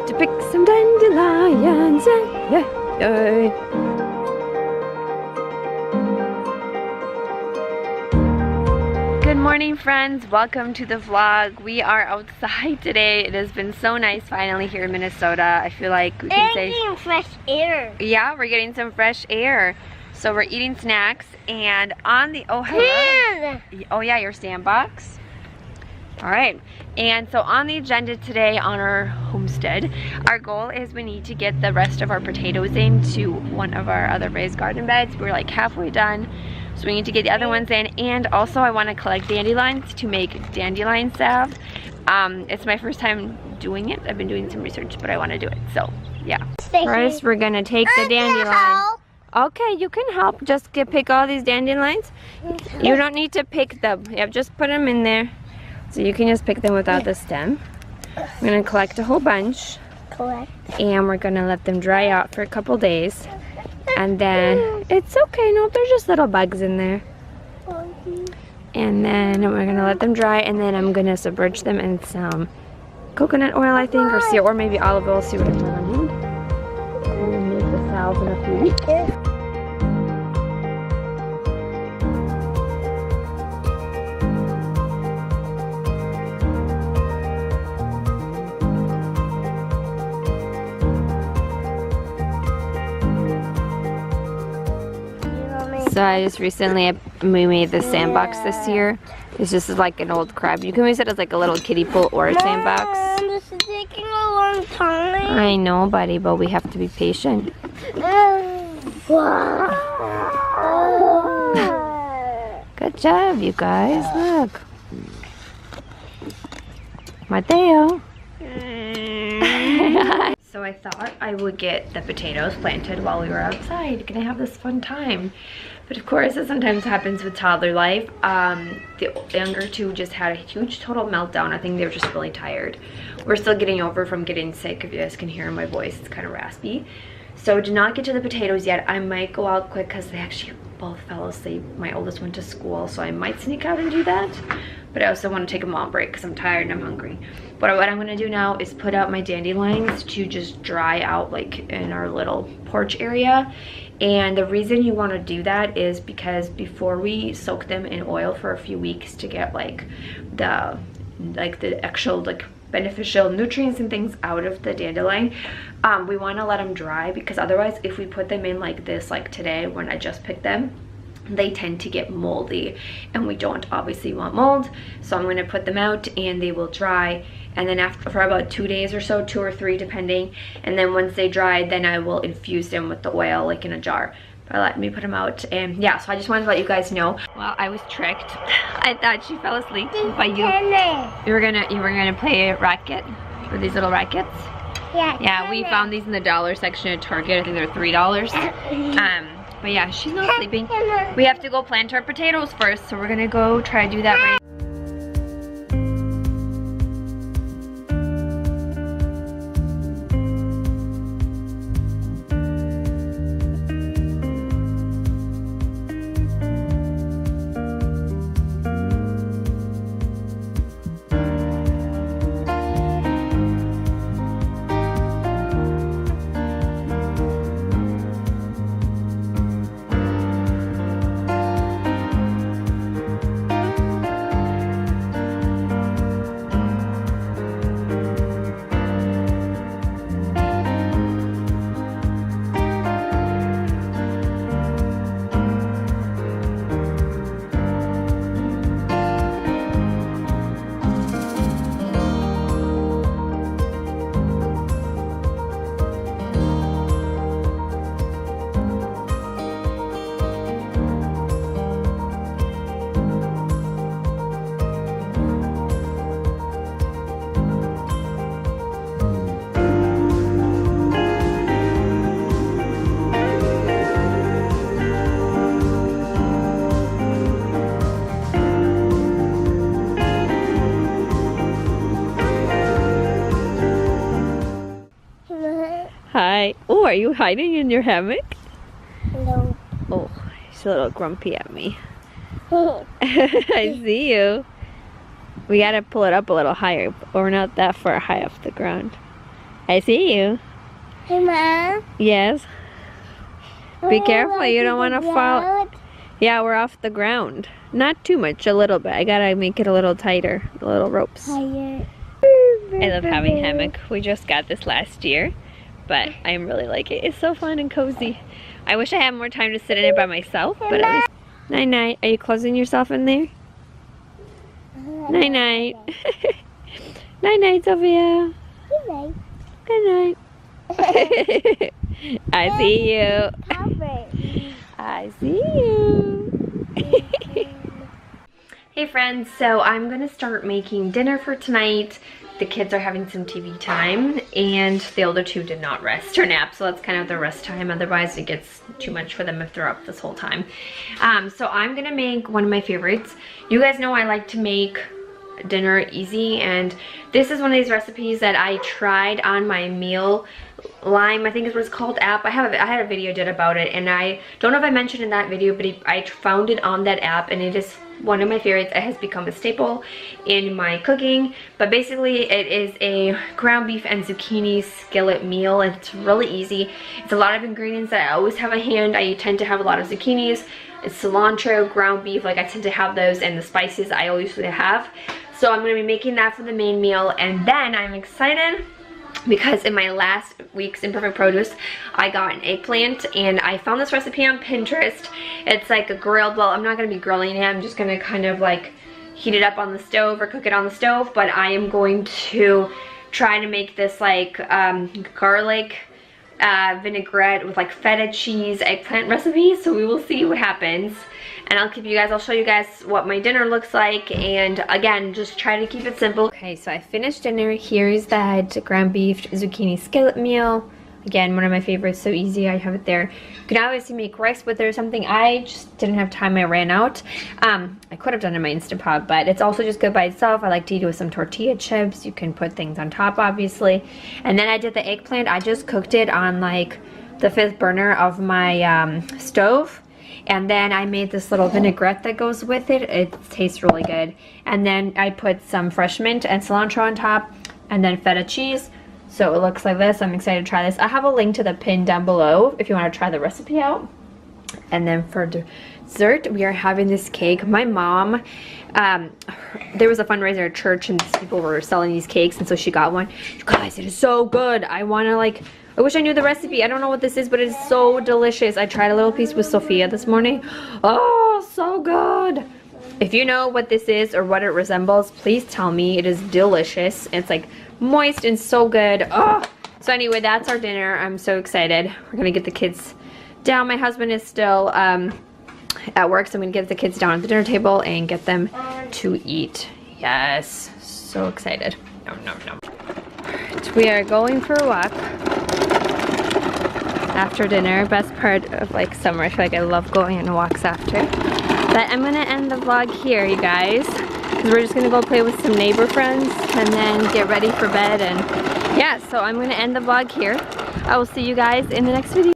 to pick some dandelions. Yay. Good morning, friends. Welcome to the vlog. We are outside today. It has been so nice finally here in Minnesota. I feel like we can say getting fresh air. Yeah, we're getting some fresh air. So we're eating snacks and on the oh yeah, your sandbox. All right, and so on the agenda today on our homestead, our goal is we need to get the rest of our potatoes into one of our other raised garden beds. We're like halfway done, so we need to get the other ones in. And also I want to collect dandelions to make dandelion salve. It's my first time doing it. I've been doing some research, but I want to do it, so yeah. First we're gonna take the dandelion. Okay, you can help. Just pick all these dandelions. You don't need to pick them. Yeah, just put them in there. So you can just pick them without the stem. I'm gonna collect a whole bunch. And we're gonna let them dry out for a couple days. And then, it's okay, no, there's just little bugs in there. And then we're gonna let them dry, and then I'm gonna submerge them in some coconut oil, I think, or maybe olive oil, see what I need. And then make the salve in a few weeks. So I just recently, we made this sandbox this year. It's just like an old crab. You can use it as like a little kiddie pool or a sandbox. This is taking a long time. I know, buddy, but we have to be patient. Good job, you guys. Look. Mateo. So I thought I would get the potatoes planted while we were outside. Gonna have this fun time. But of course, it sometimes happens with toddler life. The younger two just had a huge total meltdown. I think they were just really tired. We're still getting over from getting sick. If you guys can hear my voice, it's kind of raspy. So did not get to the potatoes yet. I might go out quick because they actually both fell asleep. My oldest went to school, so I might sneak out and do that. But I also want to take a mom break because I'm tired and I'm hungry. But what I'm going to do now is put out my dandelions to just dry out like in our little porch area. And the reason you want to do that is because before we soak them in oil for a few weeks to get like the actual like beneficial nutrients and things out of the dandelion, we want to let them dry, because otherwise if we put them in like this, like today when I just picked them, they tend to get moldy, and we don't obviously want mold. So I'm going to put them out and they will dry, and then after for about 2 days or so, 2 or 3 depending, and then once they dry, then I will infuse them with the oil like in a jar. But let me put them out. And yeah, so I just wanted to let you guys know. Well, I was tricked. I thought she fell asleep, but you were gonna play racket with these little rackets. Yeah, we found these in the dollar section at Target. I think they're $3. But yeah, she's not sleeping. We have to go plant our potatoes first, so we're gonna go try to do that right now. Hi. Oh, are you hiding in your hammock? No. Oh, she's a little grumpy at me. I see you. We gotta pull it up a little higher, but we're not that far high off the ground. I see you. Hey, Mom. Yes. Be careful, you don't want to fall. Out. Yeah, we're off the ground. Not too much, a little bit. I gotta make it a little tighter, the little ropes. Higher. I love having hammock. We just got this last year, but I really like it. It's so fun and cozy. I wish I had more time to sit in it by myself, but at least... Night night. Are you closing yourself in there? Night night. Night night, Sophia. Good night. Good night. I see you. I see you. Hey friends, so I'm gonna start making dinner for tonight. The kids are having some TV time and the older two did not rest or nap, so that's kind of their rest time. Otherwise it gets too much for them if they're up this whole time. So I'm gonna make one of my favorites. You guys know I like to make dinner easy, and this is one of these recipes that I tried on my Meal Lime, I think is what it's called, app. I had a video did about it, and I don't know if I mentioned in that video, but I found it on that app, and it is one of my favorites. It has become a staple in my cooking. But basically it is a ground beef and zucchini skillet meal, and it's really easy. It's a lot of ingredients that I always have on hand. I tend to have a lot of zucchinis, it's cilantro, ground beef, like I tend to have those, and the spices I always have. So I'm going to be making that for the main meal, and then I'm excited because in my last week's Imperfect Produce, I got an eggplant, and I found this recipe on Pinterest. It's like a grilled, well, I'm not going to be grilling it, I'm just going to kind of like heat it up on the stove or cook it on the stove, but I am going to try to make this like garlic vinaigrette with like feta cheese eggplant recipe, so we will see what happens. And I'll show you guys what my dinner looks like, and again, just try to keep it simple. Okay, so I finished dinner. Here's that ground beef zucchini skillet meal. Again, one of my favorites, so easy. I have it there. You can obviously make rice with it or something. I just didn't have time, I ran out. I could have done it in my Instant Pot, but it's also just good by itself. I like to eat it with some tortilla chips. You can put things on top, obviously. And then I did the eggplant. I just cooked it on like the 5th burner of my stove. And then I made this little vinaigrette that goes with it. It tastes really good. And then I put some fresh mint and cilantro on top, and then feta cheese. So it looks like this. I'm excited to try this. I have a link to the pin down below if you want to try the recipe out. And then for dessert, we are having this cake. My mom, there was a fundraiser at church, and these people were selling these cakes, and so she got one. You guys, it is so good. I want to like... I wish I knew the recipe. I don't know what this is, but it's so delicious. I tried a little piece with Sophia this morning. Oh, so good. If you know what this is or what it resembles, please tell me. It is delicious. It's like moist and so good. Oh. So anyway, that's our dinner. I'm so excited. We're going to get the kids down. My husband is still at work, so I'm going to get the kids down at the dinner table and get them to eat. Yes, so excited. Nom, nom, nom. All right, we are going for a walk after dinner. Best part of like summer. I feel like I love going on walks after. But I'm gonna end the vlog here, you guys, because we're just gonna go play with some neighbor friends and then get ready for bed. And yeah, so I'm gonna end the vlog here. I will see you guys in the next video.